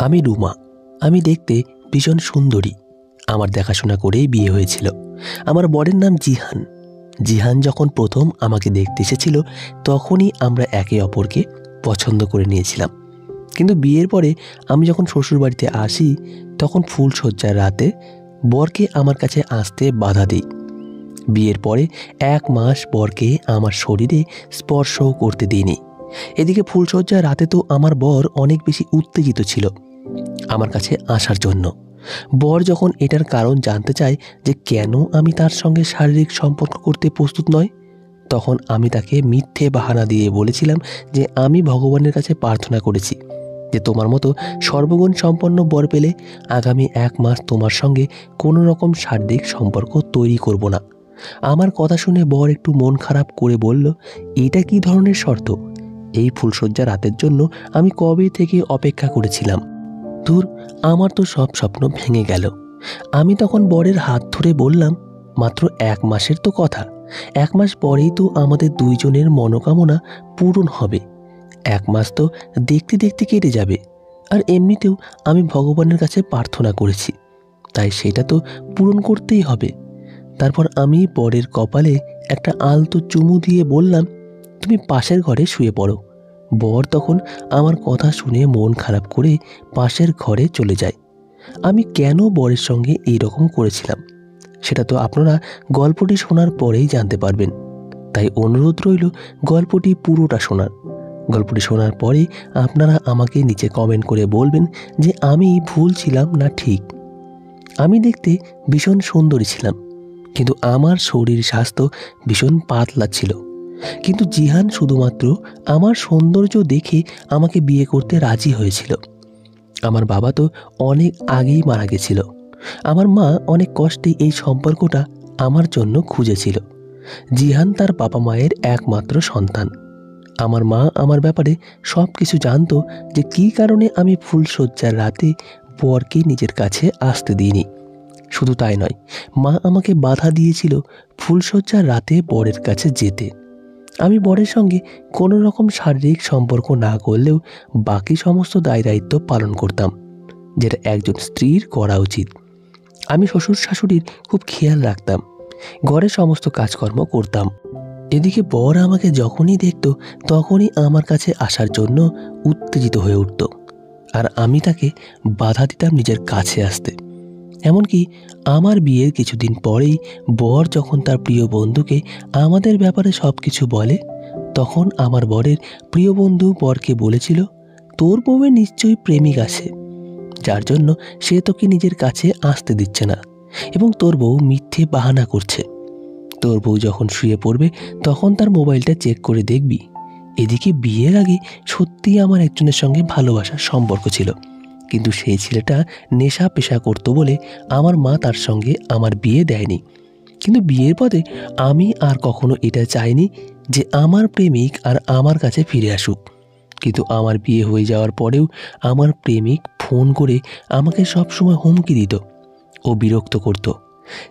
আমি রুমা। আমি দেখতে ভীষণ সুন্দরী। আমার দেখাশোনা করেই বিয়ে হয়েছিল। আমার বরের নাম জিহান। জিহান যখন প্রথম আমাকে দেখতে এসেছিল তখনই আমরা একে অপরকে পছন্দ করে নিয়েছিলাম। কিন্তু বিয়ের পরে আমি যখন শ্বশুরবাড়িতে আসি তখন ফুলশয্যার রাতে বরকে আমার কাছে আসতে বাধা দিই। বিয়ের পরে 1 মাস বরকে আমার শরীরে স্পর্শও করতে দিইনি। এদিকে ফুলশয্যার রাতে তো আমার বর অনেক বেশি উত্তেজিত ছিল আমার কাছে আসার জন্য। বর যখন এটার কারণ জানতে চায় যে কেন আমি তার সঙ্গে শারীরিক সম্পর্ক করতে প্রস্তুত নয়, তখন আমি তাকে মিথ্যে বাহানা দিয়ে বলেছিলাম যে আমি ভগবানের কাছে প্রার্থনা করেছি যে তোমার মতো সর্বগুণ সম্পন্ন বর পেলে আগামী 1 মাস তোমার সঙ্গে কোনো রকম শারীরিক সম্পর্ক তৈরি করব না। আমার কথা শুনে বর একটু মন খারাপ করে বলল, এটা কি ধরনের শর্ত? এই ফুলশয্যা রাতের জন্য আমি কবে থেকে অপেক্ষা করেছিলাম। ধুর, আমার তো সব স্বপ্ন ভেঙে গেল। আমি তখন বরের হাত ধরে বললাম, মাত্র 1 মাসের তো কথা। 1 মাস পরেই তো আমাদের দুইজনের মনোকামনা পূরণ হবে। 1 মাস তো দেখতে দেখতে কেটে যাবে। আর এমনিতেও আমি ভগবানের কাছে প্রার্থনা করেছি, তাই সেটা তো পূরণ করতেই হবে। তারপর আমি বরের কপালে একটা আলতো চুমু দিয়ে বললাম, তুমি পাশের ঘরে শুয়ে পড়ো। বর তখন আমার কথা শুনে মন খারাপ করে পাশের ঘরে চলে যায়। আমি কেন বরের সঙ্গে এইরকম করেছিলাম সেটা তো আপনারা গল্পটি শোনার পরেই জানতে পারবেন। তাই অনুরোধ রইল গল্পটি পুরোটা শোনার। গল্পটি শোনার পরে আপনারা আমাকে নিচে কমেন্ট করে বলবেন যে আমি ভুল ছিলাম না ঠিক। আমি দেখতে ভীষণ সুন্দরী ছিলাম, কিন্তু আমার শরীর স্বাস্থ্য ভীষণ পাতলা ছিল। কিন্তু জিহান শুধুমাত্র আমার সৌন্দর্য দেখে আমাকে বিয়ে করতে রাজি হয়েছিল। আমার বাবা তো অনেক আগেই মারা গেছিল। আমার মা অনেক কষ্টে এই সম্পর্কটা আমার জন্য খুঁজেছিল। জিহান তার বাবা মায়ের একমাত্র সন্তান। আমার মা আমার ব্যাপারে সব কিছু জানতো যে কী কারণে আমি ফুলশয্যার রাতে বরকে নিজের কাছে আসতে দিইনি। শুধু তাই নয়, মা আমাকে বাধা দিয়েছিল ফুলশয্যার রাতে বরের কাছে যেতে। আমি বরের সঙ্গে কোনো রকম শারীরিক সম্পর্ক না করলেও বাকি সমস্ত দায় দায়িত্ব পালন করতাম, যেটা একজন স্ত্রীর করা উচিত। আমি শ্বশুর শাশুড়ির খুব খেয়াল রাখতাম, ঘরের সমস্ত কাজকর্ম করতাম। এদিকে বর আমাকে যখনই দেখত তখনই আমার কাছে আসার জন্য উত্তেজিত হয়ে উঠত, আর আমি তাকে বাধা দিতাম নিজের কাছে আসতে। এমনকি আমার বিয়ের কিছুদিন পরেই বর যখন তার প্রিয় বন্ধুকে আমাদের ব্যাপারে সব কিছু বলে, তখন আমার বরের প্রিয় বন্ধু বরকে বলেছিল, তোর বউয়ের নিশ্চয়ই প্রেমিক আছে, যার জন্য সে তোকে নিজের কাছে আসতে দিচ্ছে না, এবং তোর বউ মিথ্যে বাহানা করছে। তোর বউ যখন শুয়ে পড়বে তখন তার মোবাইলটা চেক করে দেখবি। এদিকে বিয়ের আগে সত্যিই আমার একজনের সঙ্গে ভালোবাসার সম্পর্ক ছিল, কিন্তু সেই ছেলেটা নেশা পেশা করতো বলে আমার মা তার সঙ্গে আমার বিয়ে দেয়নি। কিন্তু বিয়ের পরে আমি আর কখনো এটা চাইনি যে আমার প্রেমিক আর আমার কাছে ফিরে আসুক। কিন্তু আমার বিয়ে হয়ে যাওয়ার পরেও আমার প্রেমিক ফোন করে আমাকে সবসময় হুমকি দিত ও বিরক্ত করত।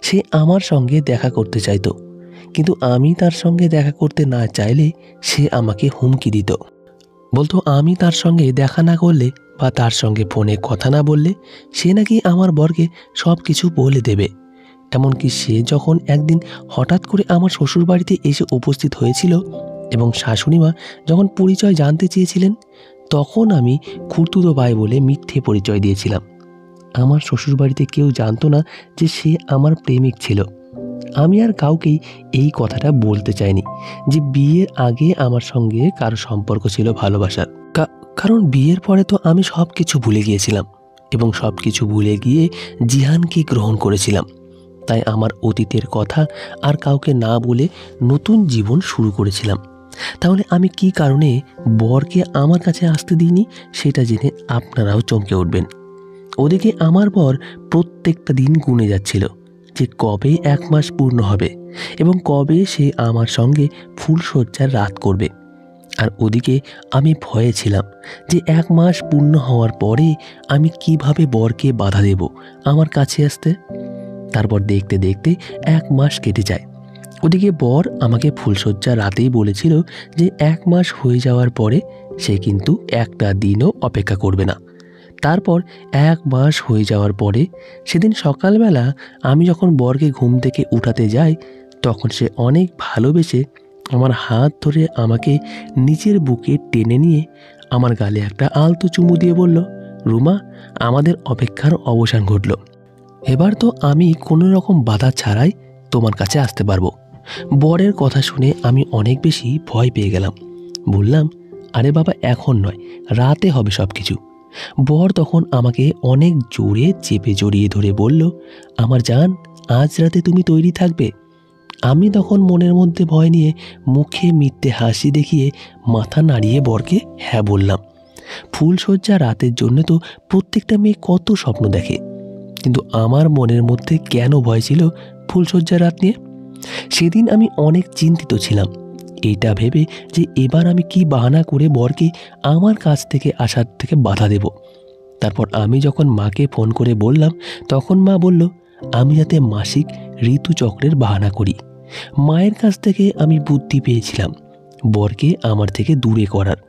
সে আমার সঙ্গে দেখা করতে চাইতো, কিন্তু আমি তার সঙ্গে দেখা করতে না চাইলে সে আমাকে হুমকি দিত। বলতো আমি তার সঙ্গে দেখা না করলে বা তার সঙ্গে ফোনে কথা না বললে সে নাকি আমার বরকে সব কিছু বলে দেবে। এমনকি সে যখন একদিন হঠাৎ করে আমার শ্বশুরবাড়িতে এসে উপস্থিত হয়েছিল এবং শাশুড়িমা যখন পরিচয় জানতে চেয়েছিলেন, তখন আমি খুড়তুতো ভাই বলে মিথ্যে পরিচয় দিয়েছিলাম। আমার শ্বশুরবাড়িতে কেউ জানতো না যে সে আমার প্রেমিক ছিল। আমি আর কাউকেই এই কথাটা বলতে চাইনি যে বিয়ের আগে আমার সঙ্গে কারো সম্পর্ক ছিল ভালোবাসার। কারণ বিয়ের পরে তো আমি সব কিছু ভুলে গিয়েছিলাম এবং সব কিছু ভুলে গিয়ে জিহানকে গ্রহণ করেছিলাম। তাই আমার অতীতের কথা আর কাউকে না বলে নতুন জীবন শুরু করেছিলাম। তাহলে আমি কি কারণে বরকে আমার কাছে আসতে দিইনি সেটা জেনে আপনারাও চমকে উঠবেন। ওদিকে আমার বর প্রত্যেকটা দিন গুনে যাচ্ছিল যে কবে 1 মাস পূর্ণ হবে এবং কবে সে আমার সঙ্গে ফুলশয্যার রাত করবে। আর ওদিকে আমি ভয়ে ছিলাম যে 1 মাস পূর্ণ হওয়ার পরে আমি কিভাবে বরকে বাধা দেব আমার কাছে আসতে। তারপর দেখতে দেখতে 1 মাস কেটে যায়। ওদিকে বর আমাকে ফুলশয্যার রাতেই বলেছিল যে 1 মাস হয়ে যাওয়ার পরে সে কিন্তু একটা দিনও অপেক্ষা করবে না। তারপর 1 মাস হয়ে যাওয়ার পরে সেদিন সকালবেলা আমি যখন বরকে ঘুম থেকে উঠাতে যাই, তখন সে অনেক ভালোবেসে আমার হাত ধরে আমাকে নিজের বুকে টেনে নিয়ে আমার গালে একটা আলতো চুমু দিয়ে বলল, রুমা, আমাদের অপেক্ষার অবসান ঘটল। এবার তো আমি কোনো রকম বাধা ছাড়াই তোমার কাছে আসতে পারবো। বরের কথা শুনে আমি অনেক বেশি ভয় পেয়ে গেলাম। বললাম, আরে বাবা, এখন নয়, রাতে হবে সব কিছু। বর তখন আমাকে অনেক জোরে চেপে জড়িয়ে ধরে বলল, আমার জান, আজ রাতে তুমি তৈরি থাকবে? আমি তখন মনের মধ্যে ভয় নিয়ে মুখে মিথ্যে হাসি দেখিয়ে মাথা নাড়িয়ে বরকে হ্যাঁ বললাম। ফুলশয্যা রাতের জন্য তো প্রত্যেকটা মেয়ে কত স্বপ্ন দেখে, কিন্তু আমার মনের মধ্যে কেন ভয় ছিল ফুলশয্যা রাত নিয়ে? সেদিন আমি অনেক চিন্তিত ছিলাম, এইটা ভেবে যে এবার আমি কি বাহানা করে বরকে আমার কাছ থেকে আসার থেকে বাধা দেব। তারপর আমি যখন মাকে ফোন করে বললাম, তখন মা বলল আমি যাতে মাসিক ঋতুচক্রের বাহানা করি। মায়ের কাছ থেকে আমি বুদ্ধি পেয়েছিলাম বরকে আমার থেকে দূরে করার।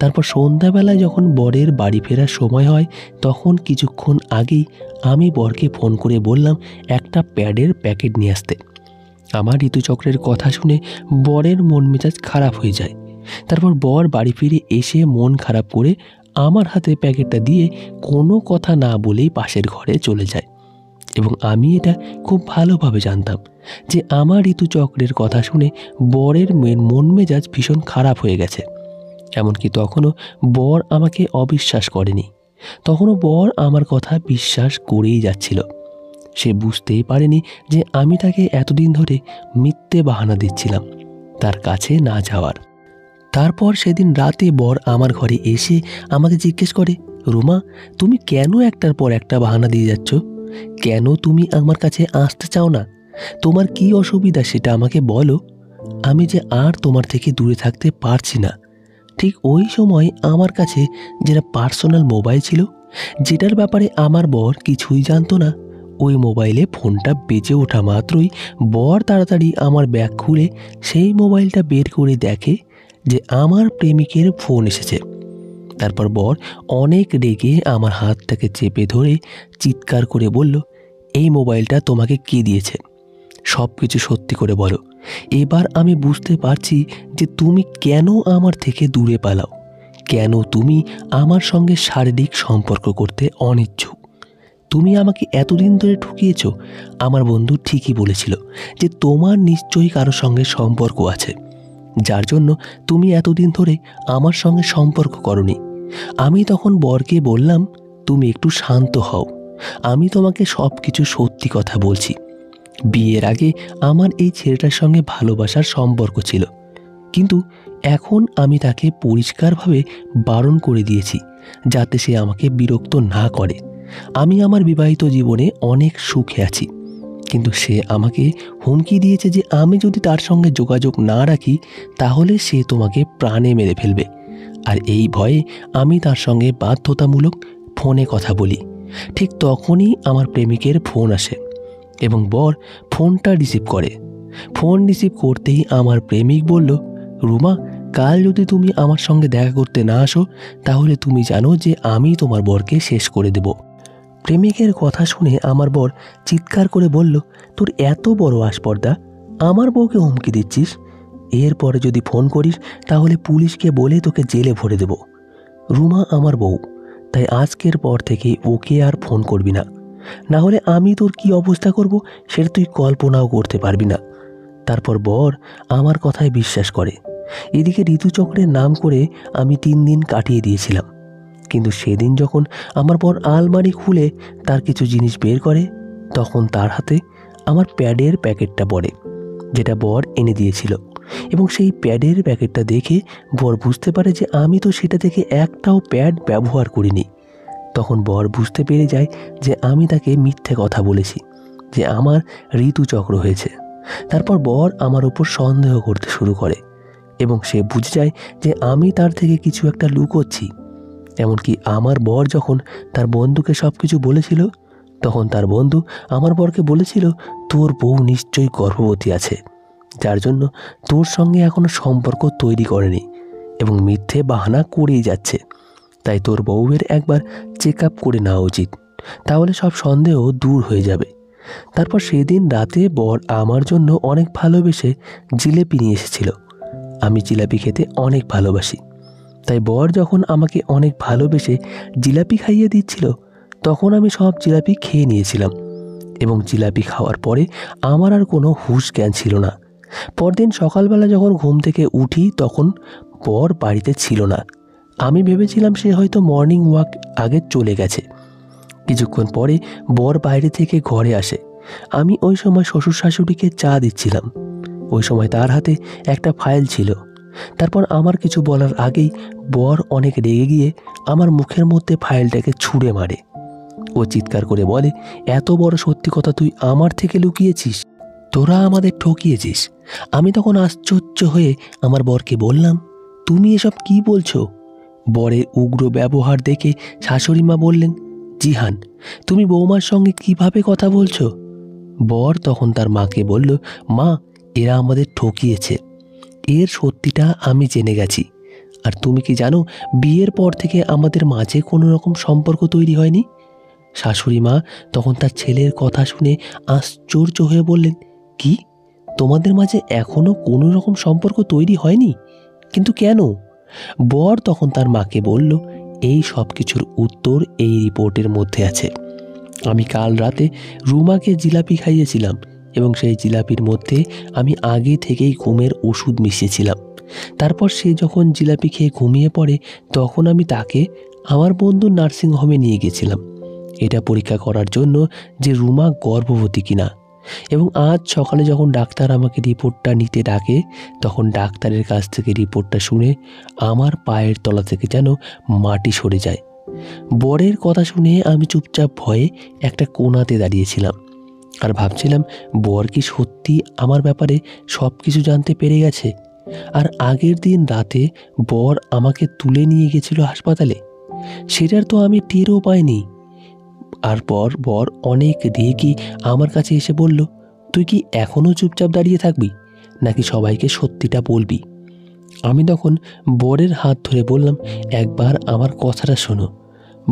তারপর সন্ধ্যাবেলায় যখন বরের বাড়ি ফেরার সময় হয়, তখন কিছুক্ষণ আগেই আমি বরকে ফোন করে বললাম একটা প্যাডের প্যাকেট নিয়ে আসতে। আমার ঋতুচক্রের কথা শুনে বরের মন মেজাজ খারাপ হয়ে যায়। তারপর বর বাড়ি ফিরে এসে মন খারাপ করে আমার হাতে প্যাকেটটা দিয়ে কোনো কথা না বলেই পাশের ঘরে চলে যায়। এবং আমি এটা খুব ভালোভাবে জানতাম যে আমার ঋতুচক্রের কথা শুনে বরের মন মেজাজ ভীষণ খারাপ হয়ে গেছে। এমনকি তখনও বর আমাকে অবিশ্বাস করেনি, তখনও বর আমার কথা বিশ্বাস করেই যাচ্ছিল। সে বুঝতেই পারেনি যে আমি তাকে এতদিন ধরে মিথ্যে বাহানা দিচ্ছিলাম তার কাছে না যাওয়ার। তারপর সেদিন রাতে বর আমার ঘরে এসে আমাকে জিজ্ঞেস করে, রুমা, তুমি কেন একটার পর একটা বাহানা দিয়ে যাচ্ছ? কেন তুমি আমার কাছে আসতে চাও না? তোমার কি অসুবিধা সেটা আমাকে বলো। আমি যে আর তোমার থেকে দূরে থাকতে পারছি না। ঠিক ওই সময় আমার কাছে যেটা পার্সোনাল মোবাইল ছিল, যেটার ব্যাপারে আমার বর কিছুই জানতো না, ওই মোবাইলে ফোনটা বেজে ওঠা মাত্রই বর তাড়াতাড়ি আমার ব্যাগ খুলে সেই মোবাইলটা বের করে দেখে যে আমার প্রেমিকের ফোন এসেছে। তারপর বর অনেক রেগে আমার হাতটাকে চেপে ধরে চিৎকার করে বলল, এই মোবাইলটা তোমাকে কে দিয়েছে? সব কিছু সত্যি করে বলো। এবার আমি বুঝতে পারছি যে তুমি কেন আমার থেকে দূরে পালাও, কেন তুমি আমার সঙ্গে শারীরিক সম্পর্ক করতে অনিচ্ছুক। তুমি আমাকে এতদিন ধরে ঠকিয়েছ। আমার বন্ধু ঠিকই বলেছিল যে তোমার নিশ্চয়ই কারোর সঙ্গে সম্পর্ক আছে, যার জন্য তুমি এতদিন ধরে আমার সঙ্গে সম্পর্ক করনি। আমি তখন বরকে বললাম, তুমি একটু শান্ত হও, আমি তোমাকে সব কিছু সত্যি কথা বলছি। বিয়ের আগে আমার এই ছেলেটার সঙ্গে ভালোবাসার সম্পর্ক ছিল, কিন্তু এখন আমি তাকে পরিষ্কারভাবে বারণ করে দিয়েছি যাতে সে আমাকে বিরক্ত না করে। আমি আমার বিবাহিত জীবনে অনেক সুখে আছি, কিন্তু সে আমাকে হুমকি দিয়েছে যে আমি যদি তার সঙ্গে যোগাযোগ না রাখি তাহলে সে তোমাকে প্রাণে মেরে ফেলবে। আর এই ভয়ে আমি তার সঙ্গে বাধ্যতামূলক ফোনে কথা বলি। ঠিক তখনই আমার প্রেমিকের ফোন আসে এবং বর ফোনটা রিসিভ করে। ফোন রিসিভ করতেই আমার প্রেমিক বলল, রুমা, কাল যদি তুমি আমার সঙ্গে দেখা করতে না আসো তাহলে তুমি জানো যে আমি তোমার বরকে শেষ করে দেব। প্রেমিকের কথা শুনে আমার বর চিৎকার করে বলল, তোর এত বড় আসপর্দা, আমার বউকে হুমকি দিচ্ছিস? এরপরে যদি ফোন করিস তাহলে পুলিশকে বলে তোকে জেলে ভরে দেব। রুমা আমার বউ, তাই আজকের পর থেকে ওকে আর ফোন করবি না, না হলে আমি তোর কি অবস্থা করব সেটা তুই কল্পনাও করতে পারবি না। তারপর বর আমার কথায় বিশ্বাস করে। এদিকে ঋতুচক্রের নাম করে আমি 3 দিন কাটিয়ে দিয়েছিলাম, কিন্তু সেদিন যখন আমার বর আলমারি খুলে তার কিছু জিনিস বের করে, তখন তার হাতে আমার প্যাডের প্যাকেটটা পড়ে, যেটা বর এনে দিয়েছিল। এবং সেই প্যাডের প্যাকেটটা দেখে বর বুঝতে পারে যে আমি তো সেটা থেকে একটাও প্যাড ব্যবহার করিনি। তখন বর বুঝতে পেরে যায় যে আমি তাকে মিথ্যে কথা বলেছি, যে আমার ঋতুচক্র হয়েছে। তারপর বর আমার উপর সন্দেহ করতে শুরু করে এবং সে বুঝে যায় যে আমি তার থেকে কিছু একটা লুকোচ্ছি। এমনকি আমার বর যখন তার বন্ধুকে সব কিছু বলেছিল, তখন তার বন্ধু আমার বরকে বলেছিল, তোর বউ নিশ্চয়ই গর্ভবতী আছে, যার জন্য তোর সঙ্গে এখনো সম্পর্ক তৈরি করেনি এবং মিথ্যে বাহানা করেই যাচ্ছে। তাই তোর বউয়ের একবার চেক আপ করে নেওয়া উচিত, তাহলে সব সন্দেহ দূর হয়ে যাবে। তারপর সেদিন রাতে বর আমার জন্য অনেক ভালোবেসে জিলেপি নিয়ে এসেছিল। আমি জিলাপি খেতে অনেক ভালোবাসি, তাই বর যখন আমাকে অনেক ভালোবেসে জিলাপি খাইয়ে দিচ্ছিল তখন আমি সব জিলাপি খেয়ে নিয়েছিলাম এবং জিলাপি খাওয়ার পরে আমার আর কোনো হুঁশ জ্ঞান ছিল না। পরদিন সকালবেলা যখন ঘুম থেকে উঠি তখন বর বাড়িতে ছিল না। আমি ভেবেছিলাম সে হয়তো মর্নিং ওয়াক আগে চলে গেছে। কিছুক্ষণ পরে বর বাইরে থেকে ঘরে আসে। আমি ওই সময় শ্বশুর শাশুড়িকে চা দিচ্ছিলাম। ওই সময় তার হাতে একটা ফাইল ছিল। তারপর আমার কিছু বলার আগেই বর অনেক রেগে গিয়ে আমার মুখের মধ্যে ফাইলটাকে ছুঁড়ে মারে। ও চিৎকার করে বলে, এত বড় সত্যি কথা তুই আমার থেকে লুকিয়েছিস, তোরা আমাদের ঠকিয়েছিস। আমি তখন আশ্চর্য হয়ে আমার বরকে বললাম, তুমি এসব কি বলছো? বরের উগ্র ব্যবহার দেখে শাশুড়ি মা বললেন, জিহান, তুমি বৌমার সঙ্গে কিভাবে কথা বলছো? বর তখন তার মাকে বলল, মা, এরা আমাদের ঠকিয়েছে, এর সত্যিটা আমি জেনে গেছি। আর তুমি কি জানো, বিয়ের পর থেকে আমাদের মাঝে কোনো রকম সম্পর্ক তৈরি হয়নি। শাশুড়ি মা তখন তার ছেলের কথা শুনে আশ্চর্য হয়ে বললেন, কি, তোমাদের মাঝে এখনো কোনো রকম সম্পর্ক তৈরি হয়নি? কিন্তু কেন? বর তখন তার মাকে বলল, এই সব কিছুর উত্তর এই রিপোর্টের মধ্যে আছে। আমি কাল রাতে রুমাকে জিলাপি খাইয়েছিলাম এবং সেই জিলাপির মধ্যে আমি আগে থেকেই ঘুমের ওষুধ মিশিয়েছিলাম। তারপর সে যখন জিলাপি খেয়ে ঘুমিয়ে পড়ে তখন আমি তাকে আমার বন্ধুর নার্সিংহোমে নিয়ে গেছিলাম এটা পরীক্ষা করার জন্য যে রুমা গর্ভবতী কিনা। এবং আজ সকালে যখন ডাক্তার আমাকে রিপোর্টটা নিতে ডাকে তখন ডাক্তারের কাছ থেকে রিপোর্টটা শুনে আমার পায়ের তলা থেকে যেন মাটি সরে যায়। বরের কথা শুনে আমি চুপচাপ ভয়ে একটা কোণাতে দাঁড়িয়েছিলাম আর ভাবছিলাম, বর কি সত্যি আমার ব্যাপারে সব কিছু জানতে পেরে গেছে? আর আগের দিন রাতে বর আমাকে তুলে নিয়ে গেছিল হাসপাতালে, সেটার তো আমি টেরও পাইনি। আর বর অনেক রেগে আমার কাছে এসে বলল, তুই কি এখনও চুপচাপ দাঁড়িয়ে থাকবি নাকি সবাইকে সত্যিটা বলবি? আমি তখন বরের হাত ধরে বললাম, একবার আমার কথাটা শোনো।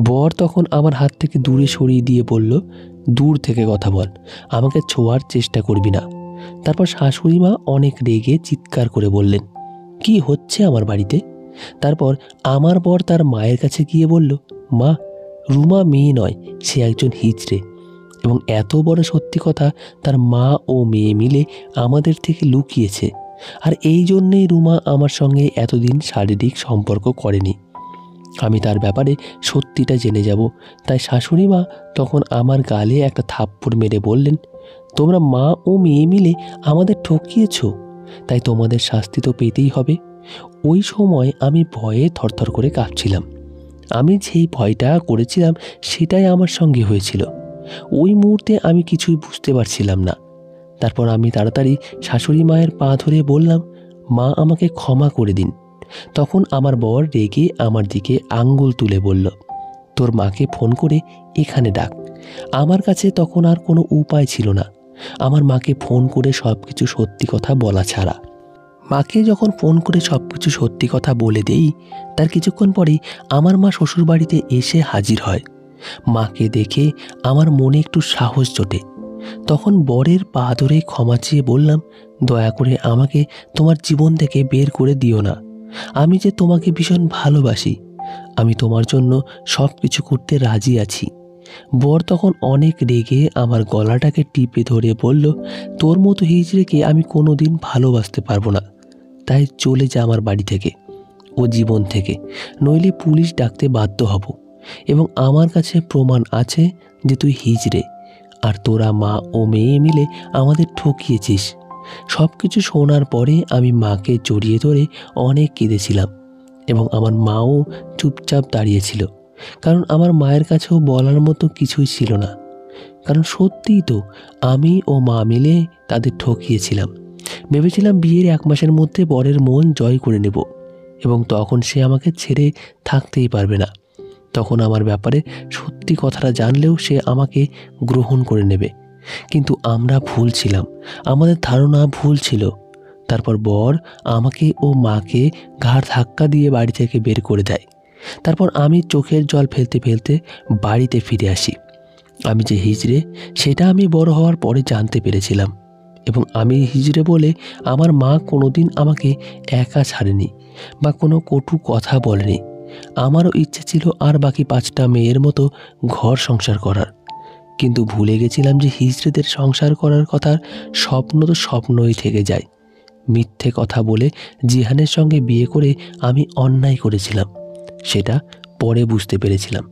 বর তখন আমার হাত থেকে দূরে সরিয়ে দিয়ে বলল, দূর থেকে কথা বল, আমাকে ছোঁয়ার চেষ্টা করবি না। তারপর শাশুড়ি মা অনেক রেগে চিৎকার করে বললেন, কি হচ্ছে আমার বাড়িতে? তারপর আমার বর তার মায়ের কাছে গিয়ে বলল, মা, রুমা মেয়ে নয়, সে একজন হিজড়ে। এবং এত বড় সত্যি কথা তার মা ও মেয়ে মিলে আমাদের থেকে লুকিয়েছে। আর এই জন্যেই রুমা আমার সঙ্গে এতদিন শারীরিক সম্পর্ক করেনি। আমি তার ব্যাপারে সত্যিটা জেনে যাব। তাই শাশুড়ি মা তখন আমার গালে একটা থাপ্পড় মেরে বললেন, তোমরা মা ও মেয়ে মিলে আমাদের ঠকিয়েছ, তাই তোমাদের শাস্তি তো পেতেই হবে। ওই সময় আমি ভয়ে থরথর করে কাঁপছিলাম। আমি যেই ভয়টা করেছিলাম সেটাই আমার সঙ্গে হয়েছিল। ওই মুহূর্তে আমি কিছুই বুঝতে পারছিলাম না। তারপর আমি তাড়াতাড়ি শাশুড়ি মায়ের পা ধরে বললাম, মা, আমাকে ক্ষমা করে দিন। তখন আমার বর রেগে আমার দিকে আঙ্গুল তুলে বলল, তোর মাকে ফোন করে এখানে ডাক। আমার কাছে তখন আর কোনো উপায় ছিল না আমার মাকে ফোন করে সব কিছু সত্যি কথা বলা ছাড়া। মাকে যখন ফোন করে সব কিছু সত্যি কথা বলে দেই তার কিছুক্ষণ পরেই আমার মা শ্বশুরবাড়িতে এসে হাজির হয়। মাকে দেখে আমার মনে একটু সাহস জোটে। তখন বরের পা ধরে ক্ষমা চেয়ে বললাম, দয়া করে আমাকে তোমার জীবন থেকে বের করে দিও না। আমি যে তোমাকে ভীষণ ভালোবাসি, আমি তোমার জন্য সব কিছু করতে রাজি আছি। বর তখন অনেক রেগে আমার গলাটাকে টিপে ধরে বলল, তোর মতো হিজড়েকে আমি কোনো দিন ভালোবাসতে পারবো না, তাই চলে যা আমার বাড়ি থেকে ও জীবন থেকে, নইলে পুলিশ ডাকতে বাধ্য হব। এবং আমার কাছে প্রমাণ আছে যে তুই হিজড়ে আর তোরা মা ও মেয়ে মিলে আমাদের ঠকিয়েছিস। সব কিছু শোনার পরে আমি মাকে জড়িয়ে ধরে অনেক কেঁদেছিলাম এবং আমার মাও চুপচাপ দাঁড়িয়েছিল, কারণ আমার মায়ের কাছেও বলার মতো কিছুই ছিল না। কারণ সত্যিই তো আমি ও মা মিলে তাদের ঠকিয়েছিলাম। ভেবেছিলাম বিয়ের 1 মাসের মধ্যে বরের মন জয় করে নেব এবং তখন সে আমাকে ছেড়ে থাকতেই পারবে না। তখন আমার ব্যাপারে সত্যি কথাটা জানলেও সে আমাকে গ্রহণ করে নেবে। কিন্তু আমরা ভুল ছিলাম, আমাদের ধারণা ভুল ছিল। তারপর বর আমাকে ও মাকে ঘাড় ধাক্কা দিয়ে বাড়ি থেকে বের করে দেয়। তারপর আমি চোখের জল ফেলতে ফেলতে বাড়িতে ফিরে আসি। আমি যে হিজড়ে সেটা আমি বড় হওয়ার পরে জানতে পেরেছিলাম, এবং আমি হিজড়ে বলে আমার মা কোনোদিন আমাকে একা ছাড়েনি বা কোনো কটু কথা বলেনি। আমারও ইচ্ছে ছিল আর বাকি 5টা মেয়ের মতো ঘর সংসার করার, কিন্তু ভুলে গেছিলাম যে হিজড়েদের সংসার করার কথার স্বপ্ন তো স্বপ্নই থেকে যায়। মিথ্যে কথা বলে জিহানের সঙ্গে বিয়ে করে আমি অন্যায় করেছিলাম, সেটা পরে বুঝতে পেরেছিলাম।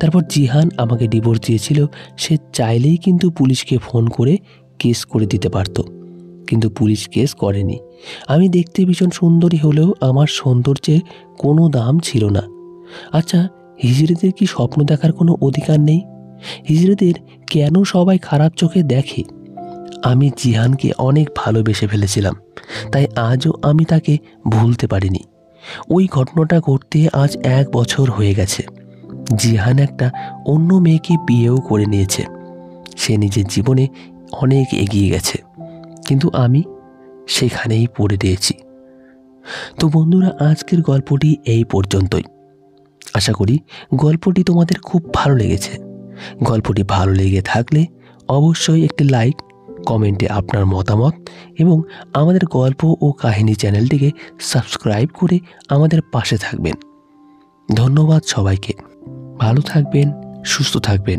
তারপর জিহান আমাকে ডিভোর্স দিয়েছিল। সে চাইলেই কিন্তু পুলিশকে ফোন করে কেস করে দিতে পারত, কিন্তু পুলিশ কেস করেনি। আমি দেখতে ভীষণ সুন্দরী হলেও আমার সৌন্দর্যের কোনো দাম ছিল না। আচ্ছা, হিজড়েদের কি স্বপ্ন দেখার কোনো অধিকার নেই? হিজড়েদের কেন সবাই খারাপ চোখে দেখে? আমি জিহানকে অনেক ভালোবেসে ফেলেছিলাম, তাই আজও আমি তাকে ভুলতে পারিনি। ওই ঘটনাটা ঘটতে আজ 1 বছর হয়ে গেছে। জিহান একটা অন্য মেয়েকে বিয়েও করে নিয়েছে। সে নিজের জীবনে অনেক এগিয়ে গেছে, কিন্তু আমি সেখানেই পড়ে রয়েছি। তো বন্ধুরা, আজকের গল্পটি এই পর্যন্তই। আশা করি গল্পটি তোমাদের খুব ভালো লেগেছে। গল্পটি ভালো লেগে থাকলে অবশ্যই একটি লাইক, কমেন্টে আপনার মতামত এবং আমাদের গল্প ও কাহিনী চ্যানেলটিকে সাবস্ক্রাইব করে আমাদের পাশে থাকবেন। ধন্যবাদ সবাইকে। ভালো থাকবেন, সুস্থ থাকবেন।